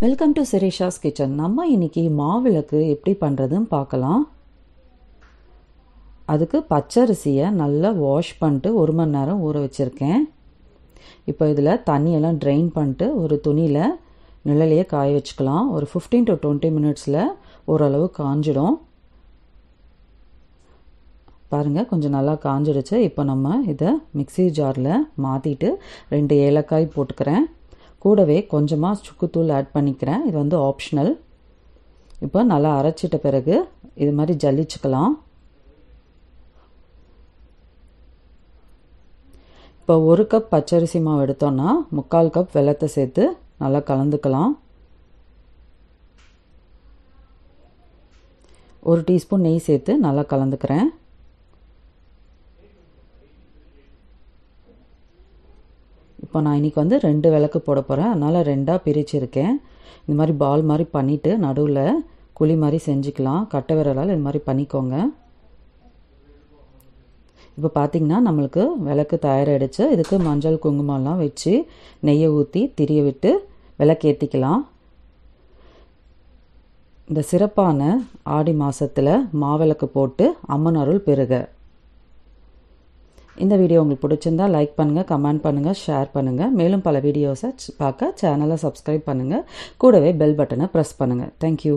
Welcome to சிரேஷாஸ் kitchen. நம்ம இன்னைக்கு மாவிளக்கு எப்படி பண்ணுறதுன்னு பார்க்கலாம். அதுக்கு பச்சரிசியை நல்லா வாஷ் பண்ணிட்டு 1 மணி நேரம் ஊற வச்சுருக்கேன். இப்போ இதில் தண்ணியெல்லாம் ட்ரெயின் பண்ணிட்டு ஒரு துணியில் நிழலையே காய வச்சுக்கலாம். ஒரு 15 to 20 மினிட்ஸில் ஓரளவு காஞ்சிடும். பாருங்கள், கொஞ்சம் நல்லா காஞ்சிடுச்சு. இப்போ நம்ம இதை மிக்ஸி ஜாரில் மாற்றிட்டு 2 ஏலக்காய் போட்டுக்கிறேன். கூடவே கொஞ்சமாக சுக்குத்தூள் ஆட் பண்ணிக்கிறேன். இது வந்து ஆப்ஷனல். இப்போ நல்லா அரைச்சிட்ட பிறகு இது மாதிரி ஜல்லிச்சுக்கலாம். இப்போ 1 கப் பச்சரிசி மாவு எடுத்தோன்னா 3/4 கப் வெல்லத்தை சேர்த்து நல்லா கலந்துக்கலாம். 1 டீஸ்பூன் நெய் சேர்த்து நல்லா கலந்துக்கிறேன். இப்போ நான் இன்றைக்கி வந்து 2 விளக்கு போட போகிறேன். அதனால் 2ஆக பிரிச்சுருக்கேன். இந்த மாதிரி பால் மாதிரி பண்ணிவிட்டு நடுவில் குழி மாதிரி செஞ்சுக்கலாம். கட்டை விரலால் இது மாதிரி பண்ணிக்கோங்க. இப்போ பார்த்திங்கன்னா நம்மளுக்கு விளக்கு தயாராகிடுச்சு. இதுக்கு மஞ்சள் குங்குமம்லாம் வச்சு நெய்யை ஊற்றி திரிய விட்டு விளக்கு ஏற்றிக்கலாம். இந்த சிறப்பான ஆடி மாதத்தில் மாவிளக்கு போட்டு அம்மன் அருள் பெறுக. இந்த வீடியோ உங்களுக்கு பிடிச்சிருந்தா லைக் பண்ணுங்கள், கமெண்ட் பண்ணுங்கள், ஷேர் பண்ணுங்கள். மேலும் பல வீடியோஸை பார்க்க சேனலை சப்ஸ்கிரைப் பண்ணுங்கள். கூடவே பெல் பட்டனை ப்ரெஸ் பண்ணுங்கள். தேங்க்யூ.